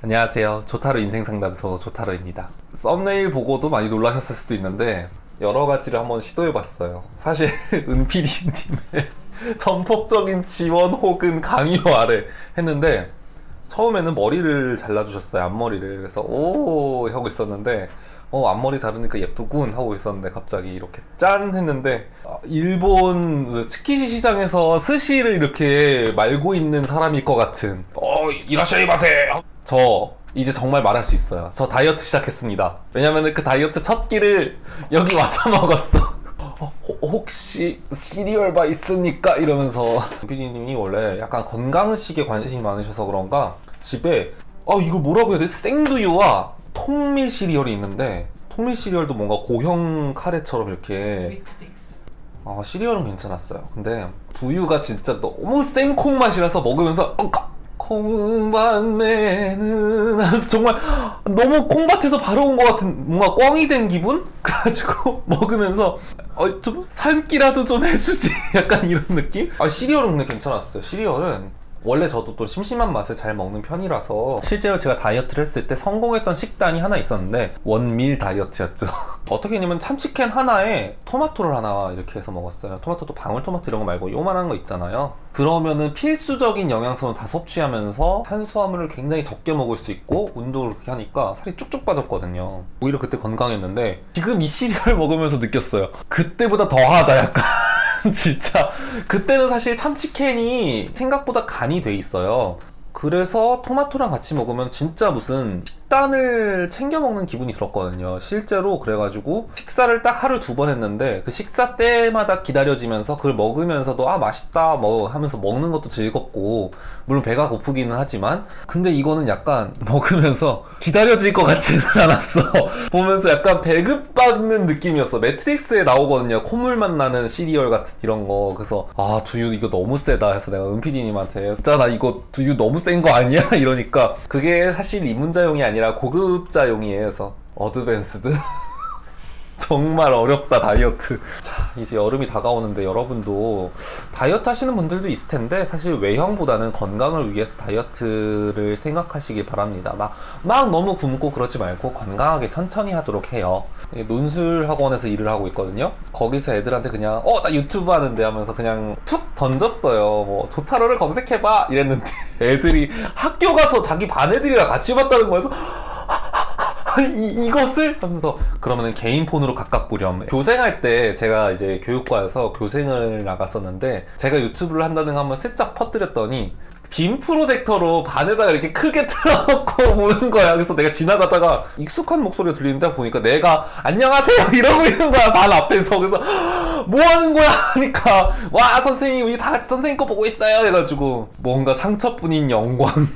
안녕하세요. 조타로 인생상담소 조타로입니다. 썸네일 보고도 많이 놀라셨을 수도 있는데 여러 가지를 한번 시도해봤어요. 사실 은PD님의 전폭적인 지원 혹은 강요 아래 했는데 처음에는 머리를 잘라주셨어요. 앞머리를. 그래서 오 하고 있었는데 앞머리 자르니까 예쁘군 하고 있었는데 갑자기 이렇게 짠 했는데 일본 츠키시 시장에서 스시를 이렇게 말고 있는 사람일 것 같은 이라샤이마세! 저 이제 정말 말할 수 있어요. 저 다이어트 시작했습니다. 왜냐면은 그 다이어트 첫 끼를 여기 와서 먹었어. 혹시 시리얼 바 있습니까? 이러면서 PD님이 원래 약간 건강식에 관심이 많으셔서 그런가 집에 이걸 뭐라고 해야 돼? 생두유와 통밀 시리얼이 있는데 통밀 시리얼도 뭔가 고형 카레처럼 이렇게 시리얼은 괜찮았어요. 근데 두유가 진짜 너무 생콩 맛이라서 먹으면서 콩밭매는 하면서 정말 너무 콩밭에서 바로 온 것 같은 뭔가 꽝이 된 기분? 그래가지고 먹으면서 좀 삶기라도 좀 해주지 약간 이런 느낌? 시리얼은 근데 괜찮았어요. 시리얼은 원래 저도 또 심심한 맛을 잘 먹는 편이라서 실제로 제가 다이어트를 했을 때 성공했던 식단이 하나 있었는데 원밀 다이어트였죠. 어떻게 했냐면 참치캔 하나에 토마토를 하나 이렇게 해서 먹었어요. 토마토도 방울토마토 이런 거 말고 요만한 거 있잖아요. 그러면은 필수적인 영양소는 다 섭취하면서 탄수화물을 굉장히 적게 먹을 수 있고 운동을 그렇게 하니까 살이 쭉쭉 빠졌거든요. 오히려 그때 건강했는데 지금 이 시리얼 먹으면서 느꼈어요. 그때보다 더하다 약간. 진짜 그때는 사실 참치캔이 생각보다 간이 돼 있어요. 그래서 토마토랑 같이 먹으면 진짜 무슨 식단을 챙겨 먹는 기분이 들었거든요. 실제로 그래가지고 식사를 딱 하루 2번 했는데 그 식사 때마다 기다려지면서 그걸 먹으면서도 맛있다 뭐 하면서 먹는 것도 즐겁고 물론 배가 고프기는 하지만 근데 이거는 약간 먹으면서 기다려질 것 같지는 않았어. 보면서 약간 배급받는 느낌이었어. 매트릭스에 나오거든요. 콧물맛 나는 시리얼 같은 이런 거. 그래서 두유 이거 너무 세다 해서 내가 은PD님한테 진짜 나 이거 두유 너무 센 거 아니야? 이러니까 그게 사실 입문자용이 아니라 고급자용이에요. 그래서 어드밴스드? 정말 어렵다 다이어트. 자 이제 여름이 다가오는데 여러분도 다이어트 하시는 분들도 있을 텐데 사실 외형보다는 건강을 위해서 다이어트를 생각하시기 바랍니다. 막 너무 굶고 그러지 말고 건강하게 천천히 하도록 해요. 논술 학원에서 일을 하고 있거든요. 거기서 애들한테 그냥 나 유튜브 하는데 하면서 그냥 툭 던졌어요. 뭐 조타로를 검색해봐 이랬는데 애들이 학교 가서 자기 반 애들이랑 같이 봤다는 거여서 이것을? 하면서 그러면은 개인 폰으로 각각 보렴. 교생할 때 제가 이제 교육과에서 교생을 나갔었는데 제가 유튜브를 한다는 거 한번 슬쩍 퍼뜨렸더니 빔 프로젝터로 반에다가 이렇게 크게 틀어놓고 보는 거야. 그래서 내가 지나가다가 익숙한 목소리가 들리는데 보니까 내가 안녕하세요 이러고 있는 거야 반 앞에서. 그래서 뭐 하는 거야 하니까 와 선생님 우리 다 같이 선생님 거 보고 있어요 해가지고 뭔가 상처뿐인 영광.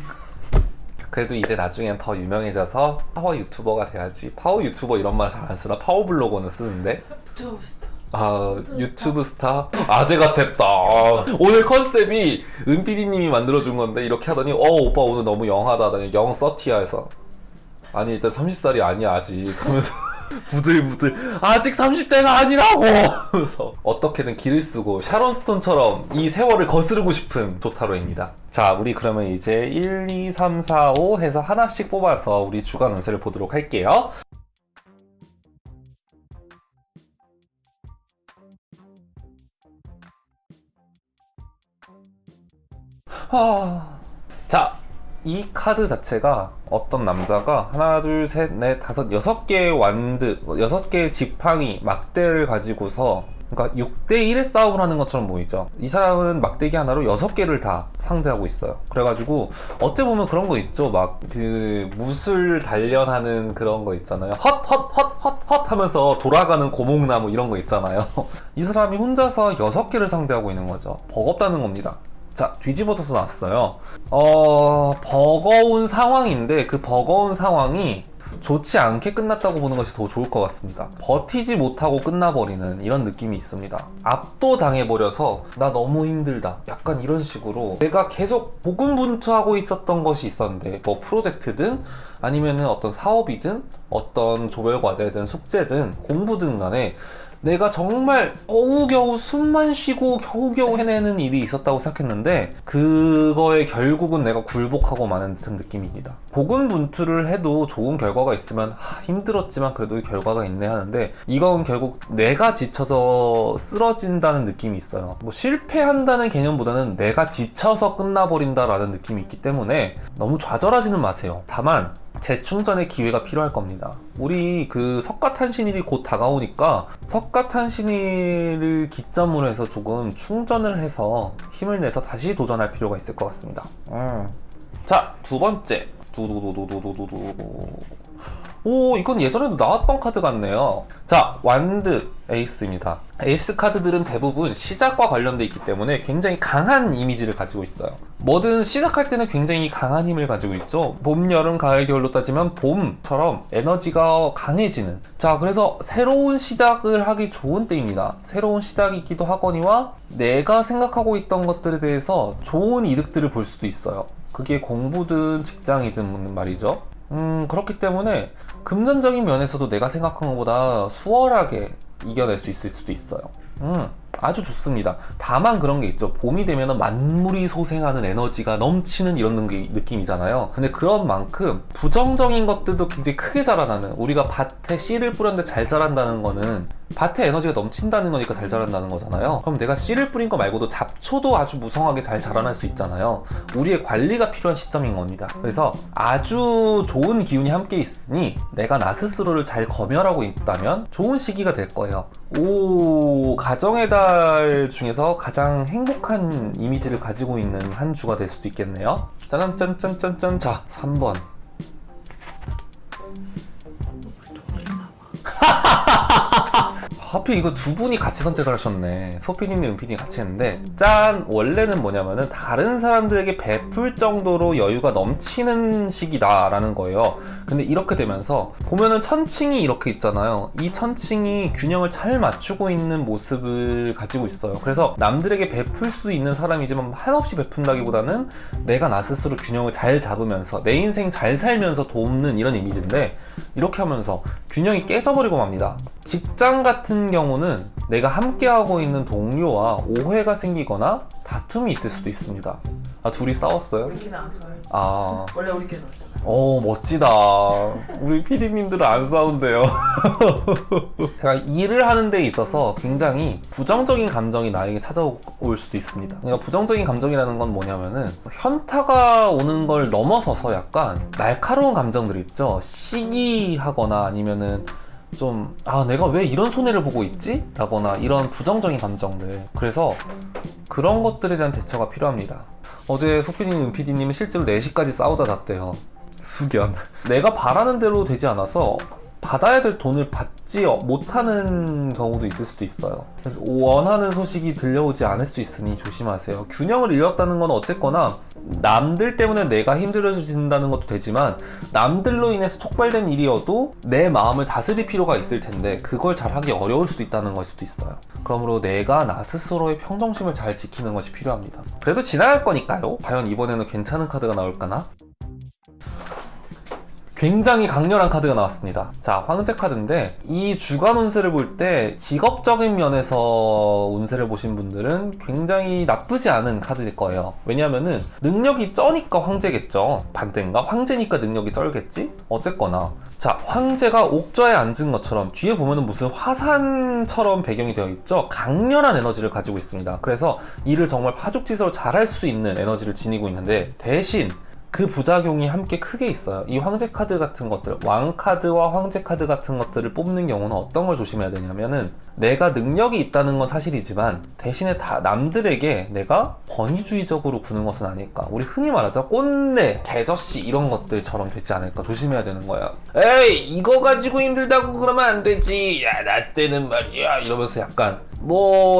그래도 이제 나중엔 더 유명해져서 파워 유튜버가 돼야지. 파워 유튜버 이런 말 잘 안 쓰나? 파워 블로거는 쓰는데? 유튜브 스타? 아재 같았다. 오늘 컨셉이 은PD님이 만들어준 건데 이렇게 하더니 오빠 오늘 너무 영하다. 나는 영 서티야 해서 아니 일단 30살이 아니야 아직 하면서 부들부들 아직 30대가 아니라고. 그래서 어떻게든 기를 쓰고 샤론 스톤처럼 이 세월을 거스르고 싶은 조타로입니다. 자 우리 그러면 이제 1, 2, 3, 4, 5 해서 하나씩 뽑아서 우리 주간 운세를 보도록 할게요. 자 이 카드 자체가 어떤 남자가 하나 둘 셋 넷 다섯 6개의 완드 6개의 지팡이 막대를 가지고서 그러니까 6대1의 싸움을 하는 것처럼 보이죠. 이 사람은 막대기 하나로 6개를 다 상대하고 있어요. 그래가지고 어째 보면 그런 거 있죠. 막 그 무술 단련하는 그런 거 있잖아요. 헛 하면서 돌아가는 고목나무 이런 거 있잖아요. 이 사람이 혼자서 6개를 상대하고 있는 거죠. 버겁다는 겁니다. 자 뒤집어서서 나왔어요. 버거운 상황인데 그 버거운 상황이 좋지 않게 끝났다고 보는 것이 더 좋을 것 같습니다. 버티지 못하고 끝나버리는 이런 느낌이 있습니다. 압도당해버려서 나 너무 힘들다 약간 이런 식으로 내가 계속 고군분투하고 있었던 것이 있었는데 뭐 프로젝트든 아니면은 어떤 사업이든 어떤 조별과제든 숙제든 공부든 간에 내가 정말 겨우겨우 숨만 쉬고 겨우겨우 해내는 일이 있었다고 생각했는데 그거에 결국은 내가 굴복하고 마는 듯한 느낌입니다. 고군분투를 해도 좋은 결과가 있으면 힘들었지만 그래도 결과가 있네 하는데 이건 결국 내가 지쳐서 쓰러진다는 느낌이 있어요. 뭐 실패한다는 개념보다는 내가 지쳐서 끝나버린다라는 느낌이 있기 때문에 너무 좌절하지는 마세요. 다만 재충전의 기회가 필요할 겁니다. 우리 그 석가탄신일이 곧 다가오니까 석가탄신일을 기점으로 해서 조금 충전을 해서 힘을 내서 다시 도전할 필요가 있을 것 같습니다. 자, 두 번째. 오, 이건 예전에도 나왔던 카드 같네요. 자, 완드 에이스입니다. 에이스 카드들은 대부분 시작과 관련돼 있기 때문에 굉장히 강한 이미지를 가지고 있어요. 뭐든 시작할 때는 굉장히 강한 힘을 가지고 있죠. 봄, 여름, 가을, 겨울로 따지면 봄처럼 에너지가 강해지는. 자, 그래서 새로운 시작을 하기 좋은 때입니다. 새로운 시작이기도 하거니와 내가 생각하고 있던 것들에 대해서 좋은 이득들을 볼 수도 있어요. 그게 공부든 직장이든 말이죠. 그렇기 때문에 금전적인 면에서도 내가 생각한 것보다 수월하게 이겨낼 수 있을 수도 있어요. 아주 좋습니다. 다만 그런 게 있죠. 봄이 되면 만물이 소생하는 에너지가 넘치는 이런 느낌이잖아요. 근데 그런 만큼 부정적인 것들도 굉장히 크게 자라나는, 우리가 밭에 씨를 뿌렸는데 잘 자란다는 거는 밭에 에너지가 넘친다는 거니까 잘 자란다는 거잖아요. 그럼 내가 씨를 뿌린 거 말고도 잡초도 아주 무성하게 잘 자라날 수 있잖아요. 우리의 관리가 필요한 시점인 겁니다. 그래서 아주 좋은 기운이 함께 있으니 내가 나 스스로를 잘 검열하고 있다면 좋은 시기가 될 거예요. 오, 가정의 달 중에서 가장 행복한 이미지를 가지고 있는 한 주가 될 수도 있겠네요. 짠짠짠짠짠. 자, 3번. 하필 이거 두 분이 같이 선택을 하셨네. 소피디님, 은피디님 같이 했는데, 짠! 원래는 뭐냐면은 다른 사람들에게 베풀 정도로 여유가 넘치는 시기다라는 거예요. 근데 이렇게 되면서 보면은 천칭이 이렇게 있잖아요. 이 천칭이 균형을 잘 맞추고 있는 모습을 가지고 있어요. 그래서 남들에게 베풀 수 있는 사람이지만 한없이 베푼다기보다는 내가 나 스스로 균형을 잘 잡으면서 내 인생 잘 살면서 돕는 이런 이미지인데, 이렇게 하면서 균형이 깨져버리고 맙니다. 직장 같은 경우는 내가 함께하고 있는 동료와 오해가 생기거나 다툼이 있을 수도 있습니다. 아, 둘이 싸웠어요? 우리끼리 안 싸워요. 아, 원래 우리끼리 싸웠잖아요. 오, 멋지다. 우리 PD님들은 안 싸운대요. 제가 일을 하는 데 있어서 굉장히 부정적인 감정이 나에게 찾아올 수도 있습니다. 그러니까 부정적인 감정이라는 건 뭐냐면은 현타가 오는 걸 넘어서서 약간 날카로운 감정들 있죠. 시기하거나 아니면은 좀, 내가 왜 이런 손해를 보고 있지? 라거나 이런 부정적인 감정들. 그래서 그런 것들에 대한 대처가 필요합니다. 어제 소피디님, 은피디님은 실제로 4시까지 싸우다 잤대요. 숙연. 내가 바라는 대로 되지 않아서 받아야 될 돈을 받지 못하는 경우도 있을 수도 있어요. 원하는 소식이 들려오지 않을 수 있으니 조심하세요. 균형을 잃었다는 건 어쨌거나 남들 때문에 내가 힘들어진다는 것도 되지만 남들로 인해서 촉발된 일이어도 내 마음을 다스릴 필요가 있을 텐데 그걸 잘하기 어려울 수도 있다는 걸 수도 있어요. 그러므로 내가 나 스스로의 평정심을 잘 지키는 것이 필요합니다. 그래도 지나갈 거니까요. 과연 이번에는 괜찮은 카드가 나올까나? 굉장히 강렬한 카드가 나왔습니다. 자, 황제 카드인데 이 주간 운세를 볼 때 직업적인 면에서 운세를 보신 분들은 굉장히 나쁘지 않은 카드일 거예요. 왜냐면은 능력이 쩌니까 황제겠죠. 반대인가? 황제니까 능력이 쩔겠지? 어쨌거나 자, 황제가 옥좌에 앉은 것처럼 뒤에 보면은 무슨 화산처럼 배경이 되어 있죠. 강렬한 에너지를 가지고 있습니다. 그래서 일을 정말 파죽지세로 잘할 수 있는 에너지를 지니고 있는데 대신 그 부작용이 함께 크게 있어요. 이 황제 카드 같은 것들, 왕 카드와 황제 카드 같은 것들을 뽑는 경우는 어떤 걸 조심해야 되냐면은 내가 능력이 있다는 건 사실이지만 대신에 다 남들에게 내가 권위주의적으로 구는 것은 아닐까. 우리 흔히 말하자 꼰대, 개저씨 이런 것들처럼 되지 않을까 조심해야 되는 거야. 에이, 이거 가지고 힘들다고 그러면 안 되지. 야, 나 때는 말이야. 이러면서 약간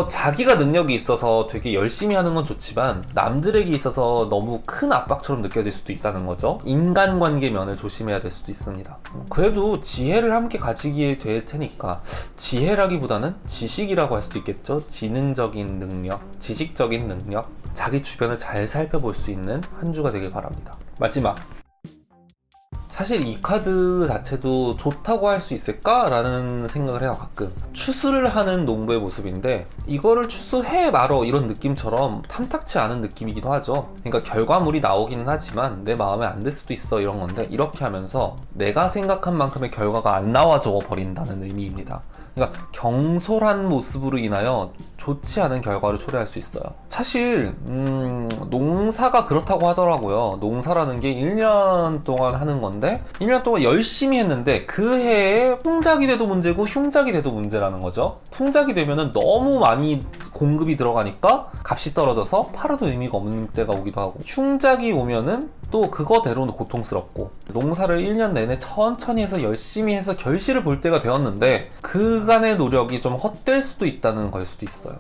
자기가 능력이 있어서 되게 열심히 하는 건 좋지만 남들에게 있어서 너무 큰 압박처럼 느껴질 수도 있다는 거죠. 인간관계 면을 조심해야 될 수도 있습니다. 그래도 지혜를 함께 가지게 될 테니까, 지혜라기보다는 지식이라고 할 수도 있겠죠. 지능적인 능력, 지식적인 능력, 자기 주변을 잘 살펴볼 수 있는 한 주가 되길 바랍니다. 마지막 사실 이 카드 자체도 좋다고 할 수 있을까라는 생각을 해요. 가끔 추수를 하는 농부의 모습인데 이거를 추수해 말어 이런 느낌처럼 탐탁치 않은 느낌이기도 하죠. 그러니까 결과물이 나오기는 하지만 내 마음에 안 들 수도 있어 이런 건데, 이렇게 하면서 내가 생각한 만큼의 결과가 안 나와줘 버린다는 의미입니다. 그러니까 경솔한 모습으로 인하여 좋지 않은 결과를 초래할 수 있어요. 사실 농사가 그렇다고 하더라고요. 농사라는 게 1년 동안 하는 건데 1년 동안 열심히 했는데 그 해에 풍작이 돼도 문제고 흉작이 돼도 문제라는 거죠. 풍작이 되면은 너무 많이 공급이 들어가니까 값이 떨어져서 팔아도 의미가 없는 때가 오기도 하고, 흉작이 오면은 또 그거대로는 고통스럽고, 농사를 1년 내내 천천히 해서 열심히 해서 결실을 볼 때가 되었는데 그간의 노력이 좀 헛될 수도 있다는 걸 수도 있어요.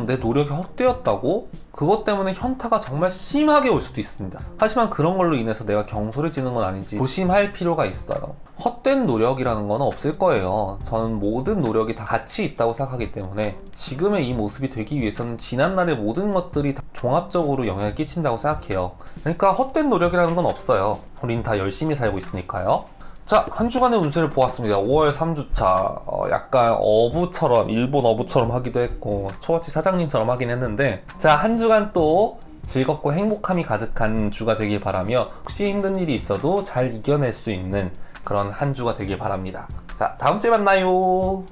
내 노력이 헛되었다고? 그것 때문에 현타가 정말 심하게 올 수도 있습니다. 하지만 그런 걸로 인해서 내가 경솔해지는 건 아닌지 조심할 필요가 있어요. 헛된 노력이라는 건 없을 거예요. 저는 모든 노력이 다 가치 있다고 생각하기 때문에 지금의 이 모습이 되기 위해서는 지난날의 모든 것들이 다 종합적으로 영향을 끼친다고 생각해요. 그러니까 헛된 노력이라는 건 없어요. 우린 다 열심히 살고 있으니까요. 자, 한 주간의 운세를 보았습니다. 5월 3주차 약간 어부처럼, 일본 어부처럼 하기도 했고 초밥집 사장님처럼 하긴 했는데, 자, 한 주간 또 즐겁고 행복함이 가득한 주가 되길 바라며, 혹시 힘든 일이 있어도 잘 이겨낼 수 있는 그런 한 주가 되길 바랍니다. 자, 다음 주에 만나요.